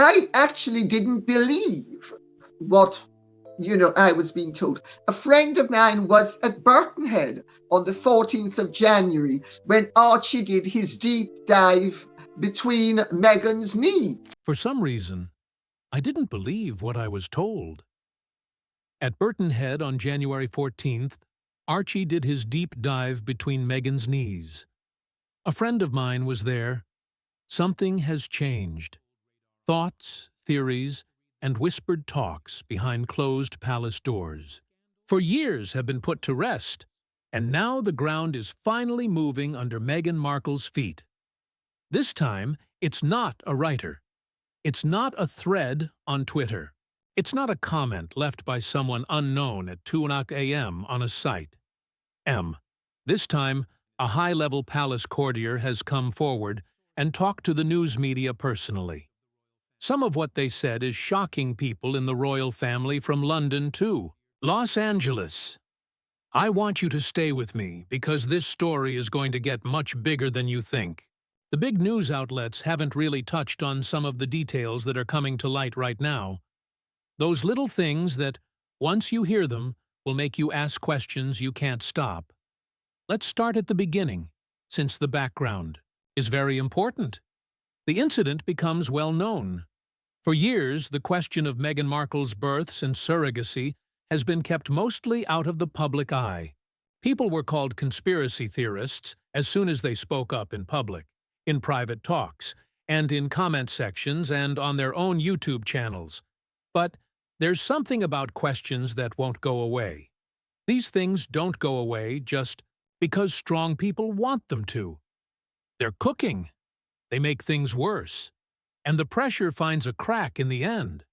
I actually didn't believe what I was being told. A friend of mine was at Birkenhead on the 14th of January when Archie did his deep dive between Meghan's knees. For some reason, I didn't believe what I was told. At Birkenhead on January 14th, Archie did his deep dive between Meghan's knees. A friend of mine was there. Something has changed. Thoughts, theories, and whispered talks behind closed palace doors. For years have been put to rest, and now the ground is finally moving under Meghan Markle's feet. This time, it's not a writer. It's not a thread on Twitter. It's not a comment left by someone unknown at 2 a.m. on a site. This time, a high-level palace courtier has come forward and talked to the news media personally. Some of what they said is shocking people in the royal family from London to Los Angeles. I want you to stay with me because this story is going to get much bigger than you think. The big news outlets haven't really touched on some of the details that are coming to light right now. Those little things that, once you hear them, will make you ask questions you can't stop. Let's start at the beginning, since the background is very important. The incident becomes well known. For years, the question of Meghan Markle's births and surrogacy has been kept mostly out of the public eye. People were called conspiracy theorists as soon as they spoke up in public, in private talks, and in comment sections and on their own YouTube channels. But there's something about questions that won't go away. These things don't go away just because strong people want them to. They're cooking. They make things worse. And the pressure finds a crack in the end.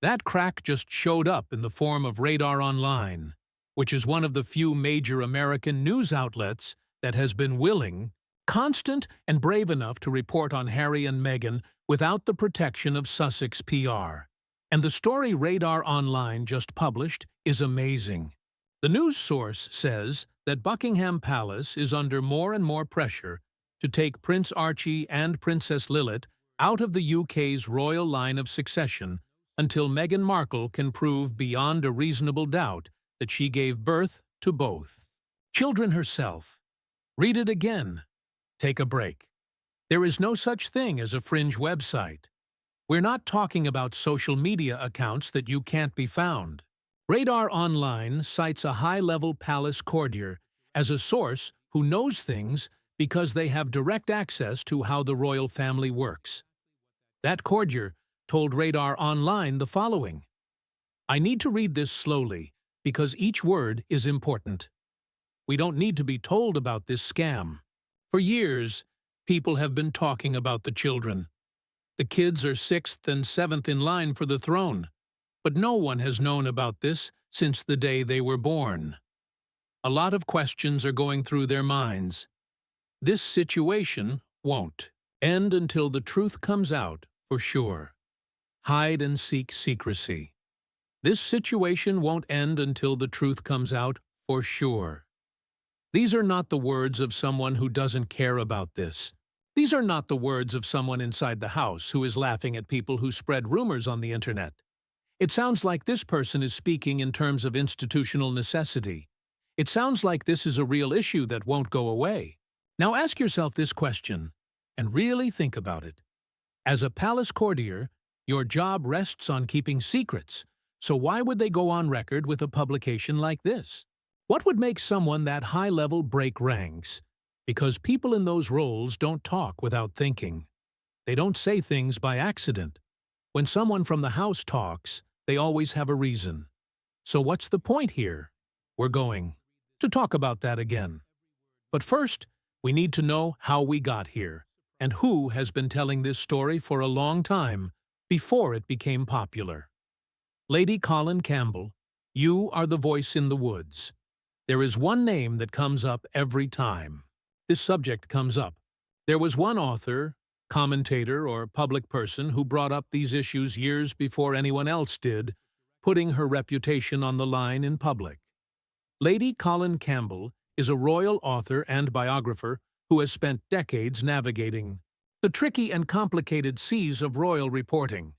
That crack just showed up in the form of Radar Online, which is one of the few major American news outlets that has been willing, constant, and brave enough to report on Harry and Meghan without the protection of Sussex PR. And the story Radar Online just published is amazing. The news source says that Buckingham Palace is under more and more pressure to take Prince Archie and Princess Lilith out of the UK's royal line of succession until Meghan Markle can prove beyond a reasonable doubt that she gave birth to both children herself. Read it again. Take a break. There is no such thing as a fringe website. We're not talking about social media accounts that you can't be found. Radar Online cites a high-level palace courtier as a source who knows things because they have direct access to how the royal family works. That courtier told Radar Online the following. I need to read this slowly because each word is important. We don't need to be told about this scam. For years, people have been talking about the children. The kids are 6th and 7th in line for the throne, but no one has known about this since the day they were born. A lot of questions are going through their minds. This situation won't end until the truth comes out, for sure. Hide and seek secrecy. This situation won't end until the truth comes out, for sure. These are not the words of someone who doesn't care about this. These are not the words of someone inside the house who is laughing at people who spread rumors on the internet. It sounds like this person is speaking in terms of institutional necessity. It sounds like this is a real issue that won't go away. Now ask yourself this question, and really think about it. As a palace courtier, your job rests on keeping secrets, so why would they go on record with a publication like this? What would make someone that high-level break ranks? Because people in those roles don't talk without thinking. They don't say things by accident. When someone from the house talks, they always have a reason. So what's the point here? We're going to talk about that again. But first, we need to know how we got here, and who has been telling this story for a long time before it became popular. Lady Colin Campbell, you are the voice in the woods. There is one name that comes up every time this subject comes up. There was one author, commentator, or public person who brought up these issues years before anyone else did, putting her reputation on the line in public. Lady Colin Campbell is a royal author and biographer who has spent decades navigating the tricky and complicated seas of royal reporting.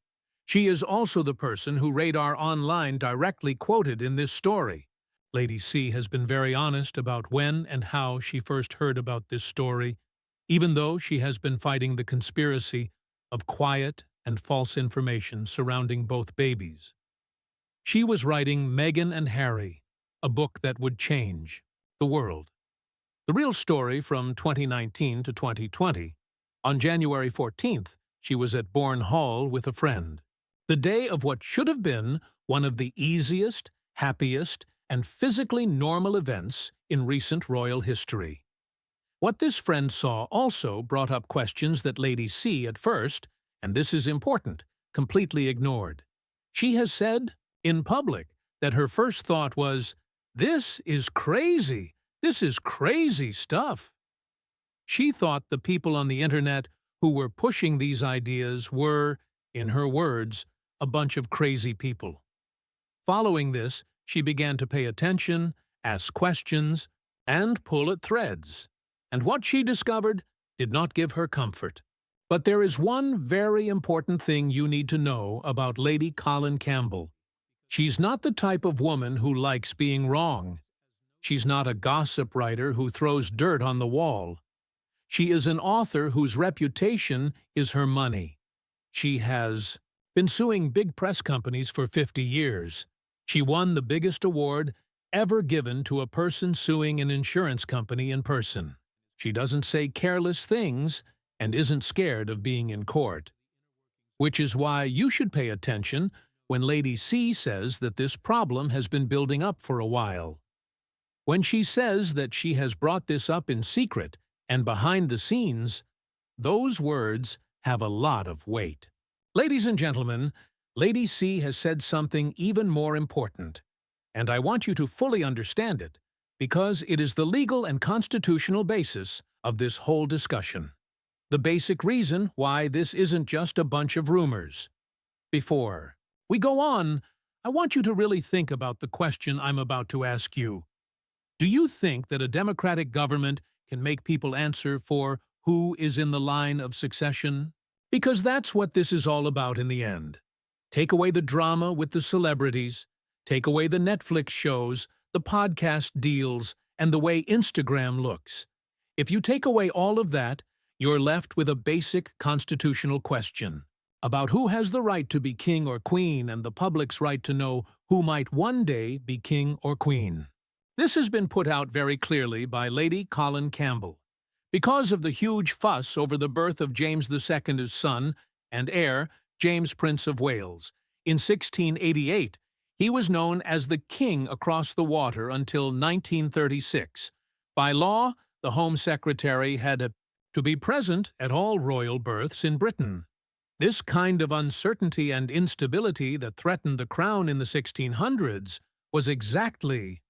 She is also the person who Radar Online directly quoted in this story. Lady C has been very honest about when and how she first heard about this story, even though she has been fighting the conspiracy of quiet and false information surrounding both babies. She was writing Meghan and Harry, a book that would change the world. The real story from 2019 to 2020. On January 14th, she was at Bourne Hall with a friend. The day of what should have been one of the easiest, happiest, and physically normal events in recent royal history. What this friend saw also brought up questions that Lady C at first, and this is important, completely ignored. She has said, in public, that her first thought was, "This is crazy. This is crazy stuff." She thought the people on the internet who were pushing these ideas were, in her words, a bunch of crazy people. Following this, she began to pay attention, ask questions, and pull at threads. And what she discovered did not give her comfort. But there is one very important thing you need to know about Lady Colin Campbell. She's not the type of woman who likes being wrong. She's not a gossip writer who throws dirt on the wall. She is an author whose reputation is her money. She has been suing big press companies for 50 years. She won the biggest award ever given to a person suing an insurance company in person. She doesn't say careless things and isn't scared of being in court. Which is why you should pay attention when Lady C says that this problem has been building up for a while. When she says that she has brought this up in secret and behind the scenes, those words have a lot of weight. Ladies and gentlemen, Lady C has said something even more important, and I want you to fully understand it, because it is the legal and constitutional basis of this whole discussion. The basic reason why this isn't just a bunch of rumors. Before we go on, I want you to really think about the question I'm about to ask you. Do you think that a democratic government can make people answer for who is in the line of succession? Because that's what this is all about in the end. Take away the drama with the celebrities, take away the Netflix shows, the podcast deals, and the way Instagram looks. If you take away all of that, you're left with a basic constitutional question about who has the right to be king or queen and the public's right to know who might one day be king or queen. This has been put out very clearly by Lady Colin Campbell. Because of the huge fuss over the birth of James II's son and heir, James Prince of Wales, in 1688, he was known as the king across the water until 1936. By law, the Home Secretary had to be present at all royal births in Britain. This kind of uncertainty and instability that threatened the crown in the 1600s was exactly